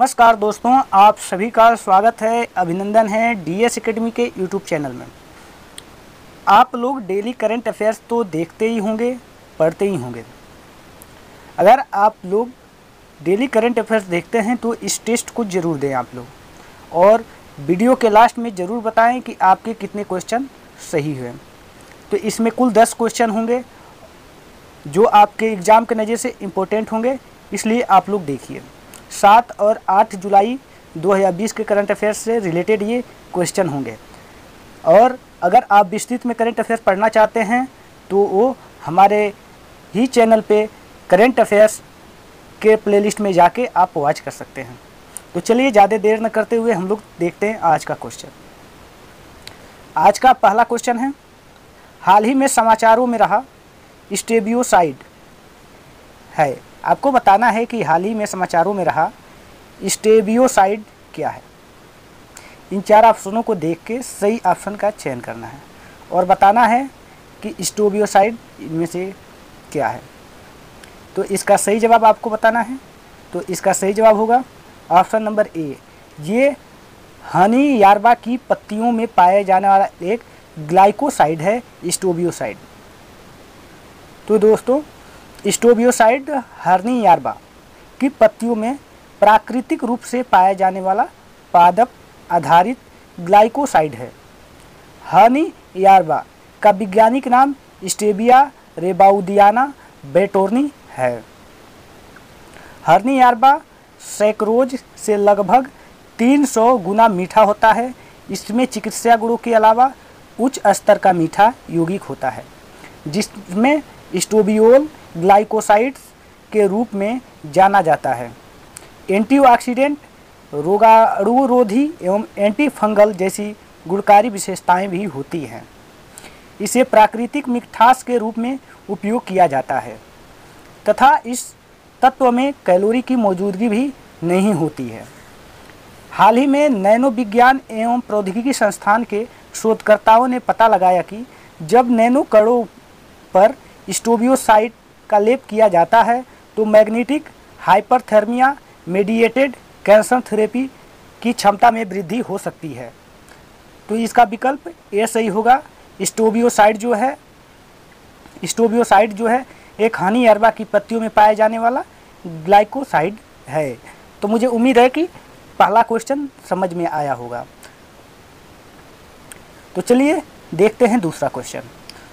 नमस्कार दोस्तों, आप सभी का स्वागत है, अभिनंदन है डीएस एकेडमी के यूट्यूब चैनल में। आप लोग डेली करंट अफेयर्स तो देखते ही होंगे, पढ़ते ही होंगे। अगर आप लोग डेली करंट अफेयर्स देखते हैं तो इस टेस्ट को ज़रूर दें आप लोग, और वीडियो के लास्ट में ज़रूर बताएं कि आपके कितने क्वेश्चन सही हुए। तो इसमें कुल 10 क्वेश्चन होंगे जो आपके एग्ज़ाम के नज़र से इम्पोर्टेंट होंगे, इसलिए आप लोग देखिए। 7 और 8 जुलाई 2020 के करंट अफेयर्स से रिलेटेड ये क्वेश्चन होंगे। और अगर आप विस्तृत में करंट अफेयर्स पढ़ना चाहते हैं तो वो हमारे ही चैनल पे करंट अफेयर्स के प्लेलिस्ट में जाके आप वॉच कर सकते हैं। तो चलिए ज़्यादा देर न करते हुए हम लोग देखते हैं आज का क्वेश्चन। आज का पहला क्वेश्चन है, हाल ही में समाचारों में रहा स्टेबियोसाइड है। आपको बताना है कि हाल ही में समाचारों में रहा स्टेबियोसाइड क्या है। इन 4 ऑप्शनों को देख के सही ऑप्शन का चयन करना है और बताना है कि स्टेबियोसाइड इनमें से क्या है। तो इसका सही जवाब आपको बताना है। तो इसका सही जवाब होगा ऑप्शन नंबर ए। ये हनी यार्बा की पत्तियों में पाया जाने वाला एक ग्लाइकोसाइड है स्टेबियोसाइड। तो दोस्तों, स्टेबियोसाइड हनी यार्बा की पत्तियों में प्राकृतिक रूप से पाया जाने वाला पादप आधारित ग्लाइकोसाइड है। हनी यार्बा का वैज्ञानिक नाम स्टेबिया रेबाउदियाना बेटोर्नी है। हनी यार्बा सैकरोज से लगभग 300 गुना मीठा होता है। इसमें चिकित्सा गुणों के अलावा उच्च स्तर का मीठा यौगिक होता है, जिसमें स्टेबियोल ग्लाइकोसाइड्स के रूप में जाना जाता है। एंटीऑक्सीडेंट, रोगाणुरोधी एवं एंटी फंगल जैसी गुणकारी विशेषताएं भी होती हैं। इसे प्राकृतिक मिठास के रूप में उपयोग किया जाता है तथा इस तत्व में कैलोरी की मौजूदगी भी नहीं होती है। हाल ही में नैनो विज्ञान एवं प्रौद्योगिकी संस्थान के शोधकर्ताओं ने पता लगाया कि जब नैनो कणों पर स्टेबियोसाइड का लेप किया जाता है तो magnetic hyperthermia mediated cancer therapy की क्षमता में वृद्धि हो सकती है। तो इसका विकल्प ए सही होगा। स्टेबियोसाइड जो है एक हनी यार्बा की पत्तियों में पाए जाने वाला ग्लाइकोसाइड है। तो मुझे उम्मीद है कि पहला क्वेश्चन समझ में आया होगा। तो चलिए देखते हैं दूसरा क्वेश्चन।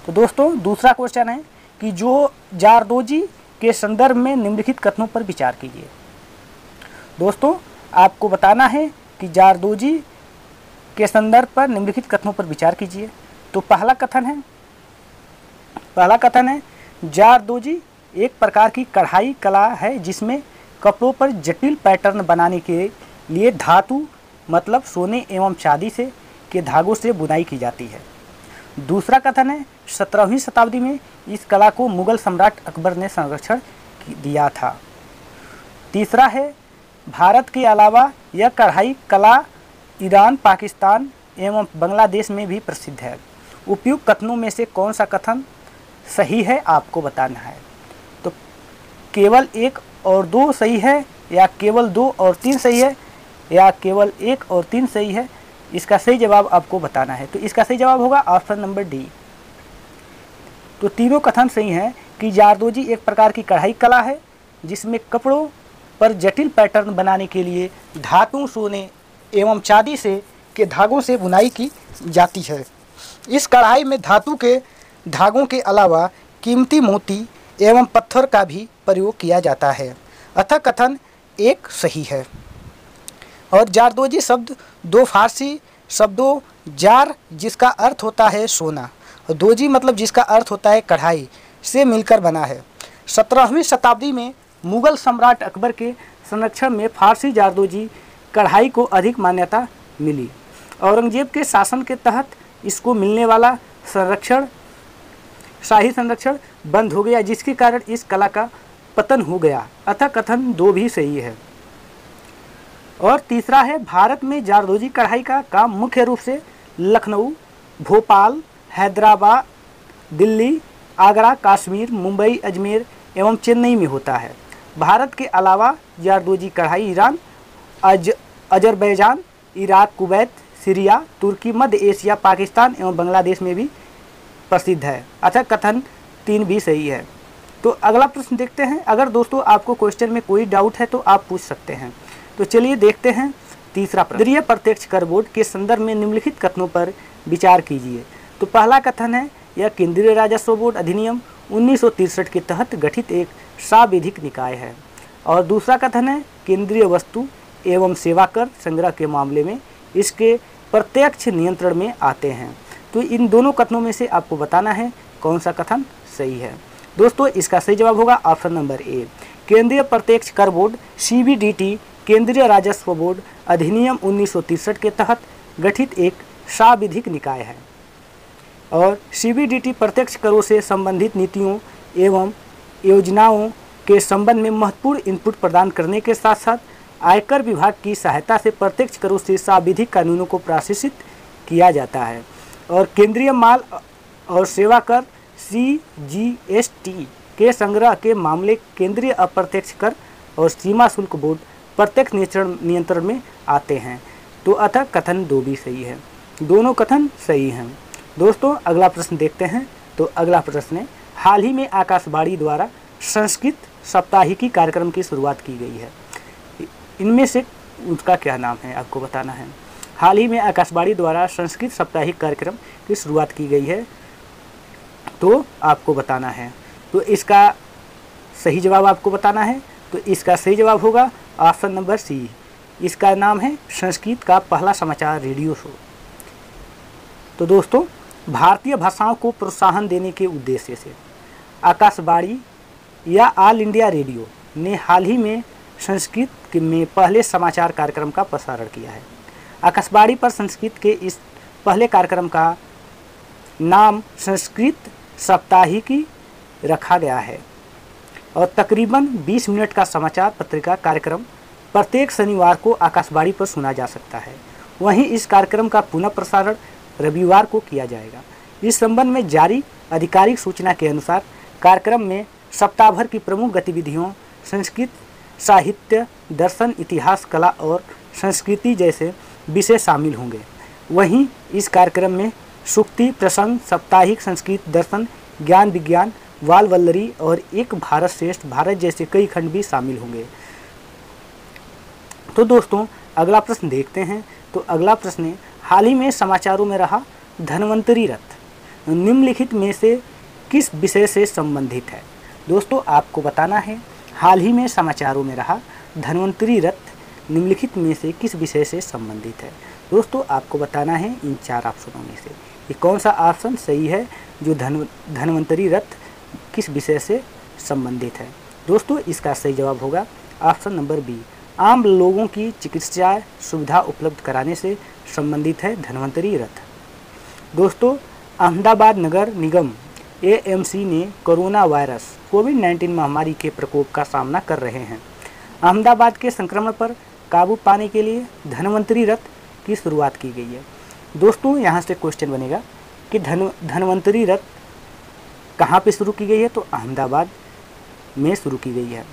तो दोस्तों, दूसरा क्वेश्चन है कि जो जारदोजी के संदर्भ में निम्नलिखित कथनों पर विचार कीजिए। दोस्तों, आपको बताना है कि जारदोजी के संदर्भ पर निम्नलिखित कथनों पर विचार कीजिए। तो पहला कथन है जारदोजी एक प्रकार की कढ़ाई कला है जिसमें कपड़ों पर जटिल पैटर्न बनाने के लिए धातु मतलब सोने एवं चांदी के धागों से बुनाई की जाती है। दूसरा कथन है 17वीं शताब्दी में इस कला को मुगल सम्राट अकबर ने संरक्षण दिया था। तीसरा है भारत के अलावा यह कढ़ाई कला ईरान, पाकिस्तान एवं बांग्लादेश में भी प्रसिद्ध है। उपयुक्त कथनों में से कौन सा कथन सही है आपको बताना है। तो केवल 1 और 2 सही है, या केवल 2 और 3 सही है, या केवल 1 और 3 सही है। इसका सही जवाब आपको बताना है। तो इसका सही जवाब होगा ऑप्शन नंबर डी। तो तीनों कथन सही हैं कि जारदोजी एक प्रकार की कढ़ाई कला है जिसमें कपड़ों पर जटिल पैटर्न बनाने के लिए धातु, सोने एवं चांदी के धागों से बुनाई की जाती है। इस कढ़ाई में धातु के धागों के अलावा कीमती मोती एवं पत्थर का भी प्रयोग किया जाता है। अतः कथन 1 सही है। और जारदोजी शब्द 2 फारसी शब्दों जार जिसका अर्थ होता है सोना और दोजी मतलब जिसका अर्थ होता है कढ़ाई से मिलकर बना है। 17वीं शताब्दी में मुगल सम्राट अकबर के संरक्षण में फारसी जारदोजी कढ़ाई को अधिक मान्यता मिली। औरंगजेब के शासन के तहत इसको मिलने वाला शाही संरक्षण बंद हो गया, जिसके कारण इस कला का पतन हो गया। अतः कथन 2 भी सही है। और तीसरा है भारत में जारदोजी कढ़ाई का काम मुख्य रूप से लखनऊ, भोपाल, हैदराबाद, दिल्ली, आगरा, कश्मीर, मुंबई, अजमेर एवं चेन्नई में होता है। भारत के अलावा जारदोजी कढ़ाई Iran Azerbaijan, Iraq, Kuwait, Syria, तुर्की, मध्य एशिया, पाकिस्तान एवं बांग्लादेश में भी प्रसिद्ध है। अतः कथन 3 भी सही है। तो अगला प्रश्न देखते हैं। अगर दोस्तों आपको क्वेश्चन में कोई डाउट है तो आप पूछ सकते हैं। तो चलिए देखते हैं तीसरा प्रश्न। केंद्रीय प्रत्यक्ष कर बोर्ड के संदर्भ में निम्नलिखित कथनों पर विचार कीजिए। तो पहला कथन है, यह केंद्रीय राजस्व बोर्ड अधिनियम 1963 के तहत गठित एक सांविधिक निकाय है। और दूसरा कथन है, केंद्रीय वस्तु एवं सेवा कर संग्रह के मामले में इसके प्रत्यक्ष नियंत्रण में आते हैं। तो इन दोनों कथनों में से आपको बताना है कौन सा कथन सही है। दोस्तों इसका सही जवाब होगा ऑप्शन नंबर ए, केंद्रीय प्रत्यक्ष कर बोर्ड CBDT केंद्रीय राजस्व बोर्ड अधिनियम 1963 के तहत गठित एक सांविधिक निकाय है। और CBDT प्रत्यक्ष करों से संबंधित नीतियों एवं योजनाओं के संबंध में महत्वपूर्ण इनपुट प्रदान करने के साथ साथ आयकर विभाग की सहायता से प्रत्यक्ष करों से सांविधिक कानूनों को प्रशासित किया जाता है। और केंद्रीय माल और सेवा कर CGST के संग्रह के मामले केंद्रीय अप्रत्यक्ष कर और सीमा शुल्क बोर्ड प्रत्यक्ष नियंत्रण में आते हैं। तो अतः कथन 2 भी सही है। दोनों कथन सही हैं। दोस्तों अगला प्रश्न देखते हैं। तो अगला प्रश्न है, हाल ही में आकाशवाणी द्वारा संस्कृत साप्ताहिकी कार्यक्रम की शुरुआत की गई है। इनमें से उसका क्या नाम है आपको बताना है। हाल ही में आकाशवाणी द्वारा संस्कृत साप्ताहिक कार्यक्रम की शुरुआत की गई है, तो आपको बताना है। तो इसका सही जवाब आपको बताना है। तो इसका सही जवाब होगा ऑप्शन नंबर सी, इसका नाम है संस्कृत का पहला समाचार रेडियो शो। तो दोस्तों भारतीय भाषाओं को प्रोत्साहन देने के उद्देश्य से आकाशवाणी या ऑल इंडिया रेडियो ने हाल ही में संस्कृत में पहले समाचार कार्यक्रम का प्रसारण किया है। आकाशवाणी पर संस्कृत के इस पहले कार्यक्रम का नाम संस्कृत साप्ताहिकी रखा गया है और तकरीबन 20 मिनट का समाचार पत्रिका कार्यक्रम प्रत्येक शनिवार को आकाशवाणी पर सुना जा सकता है। वहीं इस कार्यक्रम का पुनः प्रसारण रविवार को किया जाएगा। इस संबंध में जारी आधिकारिक सूचना के अनुसार कार्यक्रम में सप्ताह भर की प्रमुख गतिविधियों संस्कृत साहित्य, दर्शन, इतिहास, कला और संस्कृति जैसे विषय शामिल होंगे। वहीं इस कार्यक्रम में सूक्ति, प्रसंग, साप्ताहिक संस्कृत, दर्शन, ज्ञान विज्ञान, बाल वल्लरी और एक भारत श्रेष्ठ भारत जैसे कई खंड भी शामिल होंगे। तो दोस्तों अगला प्रश्न देखते हैं। तो अगला प्रश्न है, हाल ही में समाचारों में रहा धन्वंतरी रथ निम्नलिखित में से किस विषय से संबंधित है। दोस्तों आपको बताना है हाल ही में समाचारों में रहा धन्वंतरी रथ निम्नलिखित में से किस विषय से संबंधित है। दोस्तों आपको बताना है इन 4 ऑप्शनों में से कि कौन सा ऑप्शन सही है जो धन्वंतरी रथ किस विषय से संबंधित है। दोस्तों इसका सही जवाब होगा ऑप्शन नंबर बी, आम लोगों की चिकित्सा सुविधा उपलब्ध कराने से संबंधित है धन्वंतरी रथ। दोस्तों अहमदाबाद नगर निगम AMC ने कोरोना वायरस कोविड-19 महामारी के प्रकोप का सामना कर रहे हैं। अहमदाबाद के संक्रमण पर काबू पाने के लिए धन्वंतरी रथ की शुरुआत की गई है। दोस्तों यहाँ से क्वेश्चन बनेगा कि धन्वंतरी रथ कहाँ पे शुरू की गई है। तो अहमदाबाद में शुरू की गई है।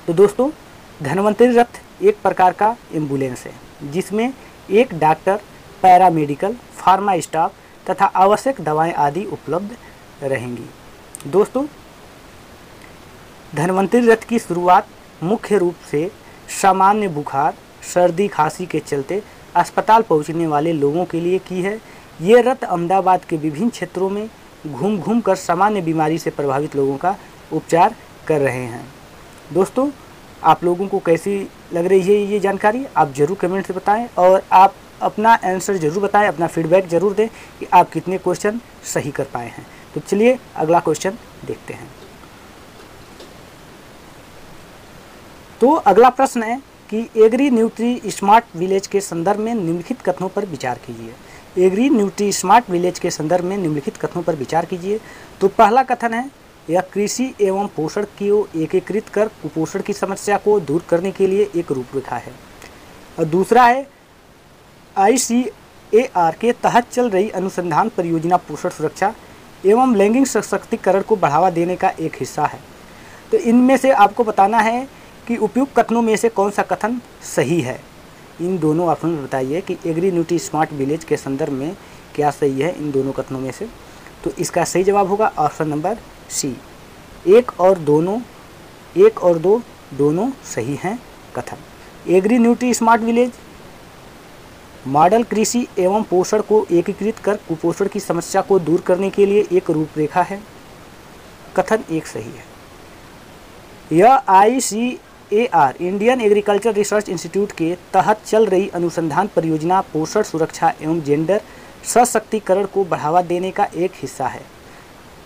तो दोस्तों धन्वंतरी रथ एक प्रकार का एम्बुलेंस है जिसमें एक डॉक्टर, पैरामेडिकल, फार्मा स्टाफ तथा आवश्यक दवाएं आदि उपलब्ध रहेंगी। दोस्तों धन्वंतरी रथ की शुरुआत मुख्य रूप से सामान्य बुखार, सर्दी, खांसी के चलते अस्पताल पहुंचने वाले लोगों के लिए की है। ये रथ अहमदाबाद के विभिन्न क्षेत्रों में घूम घूम कर सामान्य बीमारी से प्रभावित लोगों का उपचार कर रहे हैं। दोस्तों आप लोगों को कैसी लग रही है ये जानकारी आप ज़रूर कमेंट से बताएं और आप अपना आंसर ज़रूर बताएं, अपना फीडबैक ज़रूर दें कि आप कितने क्वेश्चन सही कर पाए हैं। तो चलिए अगला क्वेश्चन देखते हैं। तो अगला प्रश्न है कि एग्री न्यूट्री स्मार्ट विलेज के संदर्भ में निम्नलिखित कथनों पर विचार कीजिए। एग्री न्यूट्री स्मार्ट विलेज के संदर्भ में निम्नलिखित कथनों पर विचार कीजिए। तो पहला कथन है, यह कृषि एवं पोषण को एकीकृत कर कुपोषण की समस्या को दूर करने के लिए एक रूपरेखा है। और दूसरा है, ICAR के तहत चल रही अनुसंधान परियोजना पोषण सुरक्षा एवं लैंगिक सशक्तिकरण को बढ़ावा देने का एक हिस्सा है। तो इनमें से आपको बताना है कि उपयुक्त कथनों में से कौन सा कथन सही है। इन दोनों ऑप्शन में बताइए कि एग्री न्यूट्री स्मार्ट विलेज के संदर्भ में क्या सही है इन दोनों कथनों में से। तो इसका सही जवाब होगा ऑप्शन नंबर सी, 1 और 2 दोनों सही हैं कथन। Agri nutri smart village model कृषि एवं पोषण को एकीकृत कर कुपोषण की समस्या को दूर करने के लिए एक रूपरेखा है। कथन 1 सही है। यह ICAR Indian agriculture research institute के तहत चल रही अनुसंधान परियोजना पोषण सुरक्षा एवं जेंडर सशक्तिकरण को बढ़ावा देने का एक हिस्सा है।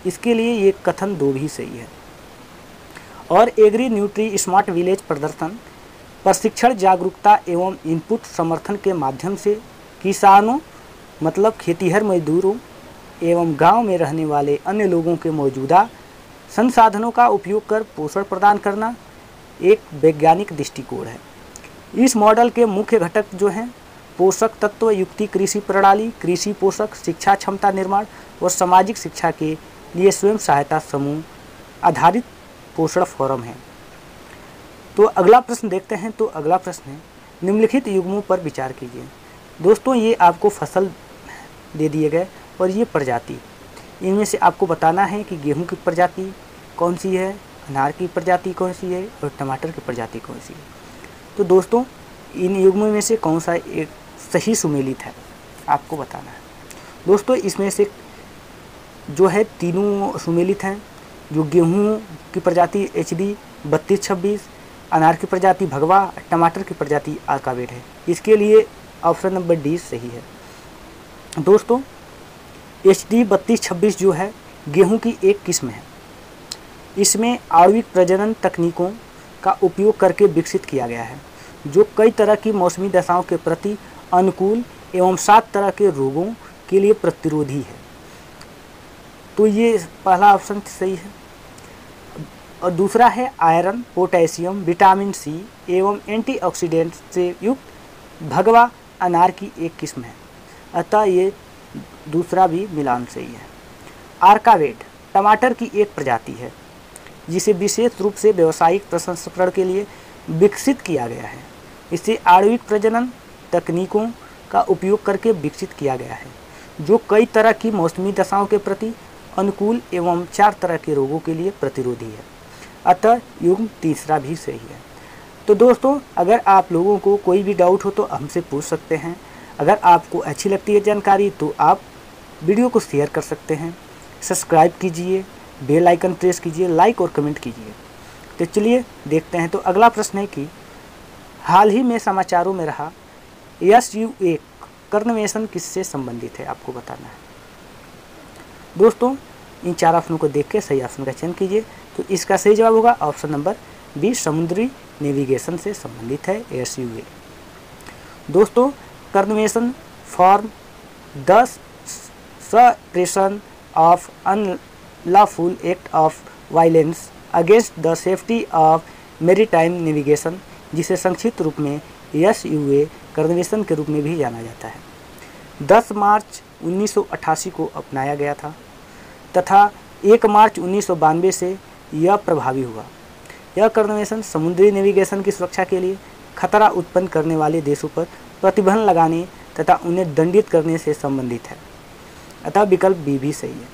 इसके लिए ये कथन 2 भी सही है। और एग्री न्यूट्री स्मार्ट विलेज प्रदर्शन प्रशिक्षण जागरूकता एवं इनपुट समर्थन के माध्यम से किसानों मतलब खेतीहर मजदूरों एवं गांव में रहने वाले अन्य लोगों के मौजूदा संसाधनों का उपयोग कर पोषण प्रदान करना एक वैज्ञानिक दृष्टिकोण है। इस मॉडल के मुख्य घटक जो हैं पोषक तत्व युक्ति कृषि प्रणाली, कृषि पोषक, शिक्षा क्षमता निर्माण और सामाजिक शिक्षा के लिए स्वयं सहायता समूह आधारित पोषण फोरम है। तो अगला प्रश्न देखते हैं। तो अगला प्रश्न है निम्नलिखित युग्मों पर विचार कीजिए। दोस्तों ये आपको फसल दे दिए गए और ये प्रजाति, इनमें से आपको बताना है कि गेहूं की प्रजाति कौन सी है, अनार की प्रजाति कौन सी है और टमाटर की प्रजाति कौन सी है। तो दोस्तों इन युग्मों में से कौन सा एक सही सुमेलित है आपको बताना है। दोस्तों इसमें से जो है तीनों सुमेलित हैं। जो गेहूं की प्रजाति HD 3226, अनार की प्रजाति भगवा, टमाटर की प्रजाति आर्कावेट है। इसके लिए ऑप्शन नंबर डी सही है। दोस्तों HD 3226 जो है गेहूं की एक किस्म है। इसमें आणविक प्रजनन तकनीकों का उपयोग करके विकसित किया गया है जो कई तरह की मौसमी दशाओं के प्रति अनुकूल एवं 7 तरह के रोगों के लिए प्रतिरोधी है। तो ये पहला ऑप्शन सही है। और दूसरा है आयरन, पोटेशियम, विटामिन C एवं एंटीऑक्सीडेंट से युक्त भगवा अनार की एक किस्म है, अतः ये दूसरा भी मिलान सही है। आर्कावेट टमाटर की एक प्रजाति है जिसे विशेष रूप से व्यावसायिक प्रसंस्करण के लिए विकसित किया गया है। इसे आणविक प्रजनन तकनीकों का उपयोग करके विकसित किया गया है जो कई तरह की मौसमी दशाओं के प्रति अनुकूल एवं 4 तरह के रोगों के लिए प्रतिरोधी है, अतः युग्म तीसरा भी सही है। तो दोस्तों अगर आप लोगों को कोई भी डाउट हो तो हमसे पूछ सकते हैं। अगर आपको अच्छी लगती है जानकारी तो आप वीडियो को शेयर कर सकते हैं, सब्सक्राइब कीजिए, बेल आइकन प्रेस कीजिए, लाइक और कमेंट कीजिए। तो चलिए देखते हैं। तो अगला प्रश्न है कि हाल ही में समाचारों में रहा SUA कर्णवेशन किससे संबंधित है आपको बताना है। दोस्तों इन 4 ऑप्शनों को देख के सही ऑप्शन का चयन कीजिए। तो इसका सही जवाब होगा ऑप्शन नंबर बी, समुद्री नेविगेशन से संबंधित है SUA। दोस्तों convention for the suppression of unlawful act of violence against the safety of maritime navigation, जिसे संक्षिप्त रूप में SUA कर्णवेशन के रूप में भी जाना जाता है, 10 मार्च 1988 को अपनाया गया था तथा 1 मार्च 1992 से यह प्रभावी हुआ। यह कर्णवेशन समुद्री नेविगेशन की सुरक्षा के लिए खतरा उत्पन्न करने वाले देशों पर प्रतिबंध लगाने तथा उन्हें दंडित करने से संबंधित है, अतः विकल्प बी भी सही है।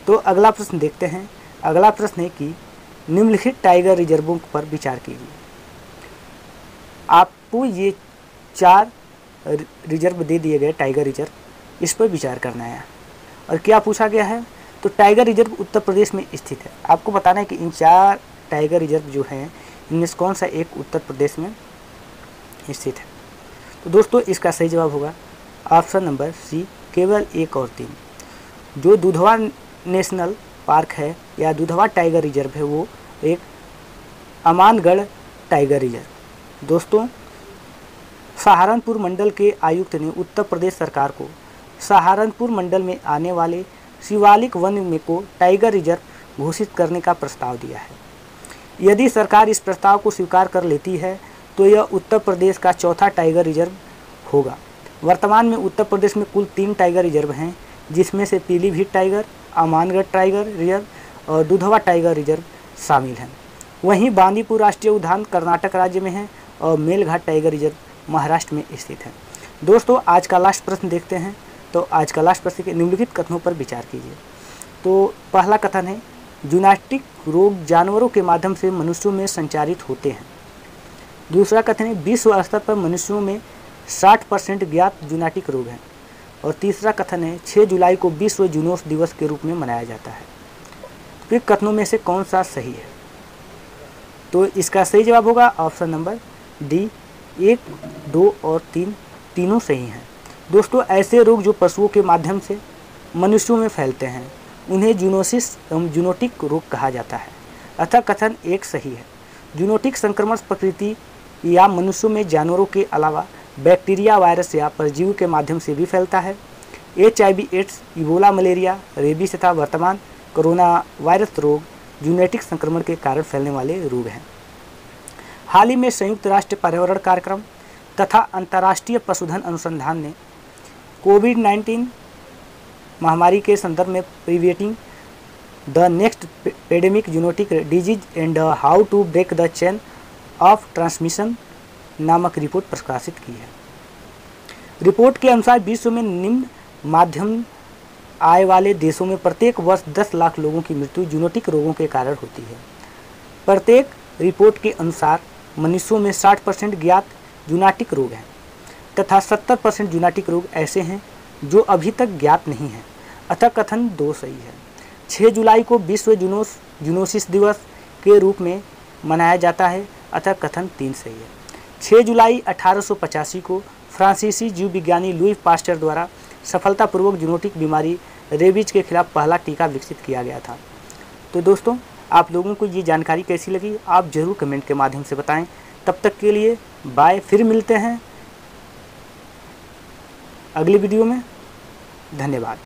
तो अगला प्रश्न देखते हैं। अगला प्रश्न है कि निम्नलिखित टाइगर रिजर्वों पर विचार कीजिए। आपको ये 4 रिजर्व दे दिए गए टाइगर रिजर्व, इस पर विचार करना है। और क्या पूछा गया है, तो टाइगर रिजर्व उत्तर प्रदेश में स्थित है। आपको बताना है कि इन 4 टाइगर रिजर्व जो हैं इनमें से कौन सा एक उत्तर प्रदेश में स्थित है। तो दोस्तों इसका सही जवाब होगा ऑप्शन नंबर सी, केवल 1 और 3। जो दुधवा नेशनल पार्क है या दुधवा टाइगर रिजर्व है वो एक अमानगढ़ टाइगर रिजर्व। दोस्तों सहारनपुर मंडल के आयुक्त ने उत्तर प्रदेश सरकार को सहारनपुर मंडल में आने वाले शिवालिक वन में को टाइगर रिजर्व घोषित करने का प्रस्ताव दिया है। यदि सरकार इस प्रस्ताव को स्वीकार कर लेती है तो यह उत्तर प्रदेश का चौथा टाइगर रिजर्व होगा। वर्तमान में उत्तर प्रदेश में कुल 3 टाइगर रिजर्व हैं, जिसमें से Pilibhit tiger, Amangarh tiger reserve और दुधवा टाइगर रिजर्व शामिल हैं। वहीं बांदीपुर राष्ट्रीय उद्यान कर्नाटक राज्य में है और मेलघाट टाइगर रिजर्व महाराष्ट्र में स्थित है। दोस्तों आज का लास्ट प्रश्न देखते हैं। तो आज का लास्ट प्रश्न के निम्नलिखित कथनों पर विचार कीजिए। तो पहला कथन है, जूनाटिक रोग जानवरों के माध्यम से मनुष्यों में संचारित होते हैं। दूसरा कथन है, विश्व स्तर पर मनुष्यों में 60% ज्ञात जूनाटिक रोग हैं। और तीसरा कथन है, 6 जुलाई को विश्व जूनोस दिवस के रूप में मनाया जाता है। तो इन कथनों में से कौन सा सही है? तो इसका सही जवाब होगा ऑप्शन नंबर डी, 1, 2 और 3 तीनों सही हैं। दोस्तों ऐसे रोग जो पशुओं के माध्यम से मनुष्यों में फैलते हैं उन्हें जूनोसिस एवं जूनोटिक रोग कहा जाता है। अतः कथन 1 सही है। जूनोटिक संक्रमण प्रकृति या मनुष्यों में जानवरों के अलावा बैक्टीरिया, वायरस या परजीवी के माध्यम से भी फैलता है। HIV, AIDS, Ebola, malaria, rabies तथा वर्तमान कोरोना वायरस रोग जूनोटिक संक्रमण के कारण फैलने वाले रोग हैं। हाल ही में संयुक्त राष्ट्र पर्यावरण कार्यक्रम तथा अंतर्राष्ट्रीय पशुधन अनुसंधान ने कोविड-19 महामारी के संदर्भ में preventing the next pandemic zoonotic disease and how to break the chain of transmission नामक रिपोर्ट प्रकाशित की है। रिपोर्ट के अनुसार विश्व में निम्न माध्यम आय वाले देशों में प्रत्येक वर्ष 10 लाख लोगों की मृत्यु जूनोटिक रोगों के कारण होती है। प्रत्येक रिपोर्ट के अनुसार मनुष्यों में 60% ज्ञात जूनोटिक रोग हैं तथा 70% जूनोटिक रोग ऐसे हैं जो अभी तक ज्ञात नहीं हैं। अतः कथन 2 सही है। 6 जुलाई को विश्व जूनोसिस दिवस के रूप में मनाया जाता है। अतः कथन 3 सही है। 6 जुलाई 1885 को फ्रांसीसी जीव विज्ञानी लुई पास्चर द्वारा सफलतापूर्वक जूनोटिक बीमारी रेबीज के खिलाफ पहला टीका विकसित किया गया था। तो दोस्तों आप लोगों को ये जानकारी कैसी लगी आप ज़रूर कमेंट के माध्यम से बताएं। तब तक के लिए बाय, फिर मिलते हैं अगली वीडियो में। धन्यवाद।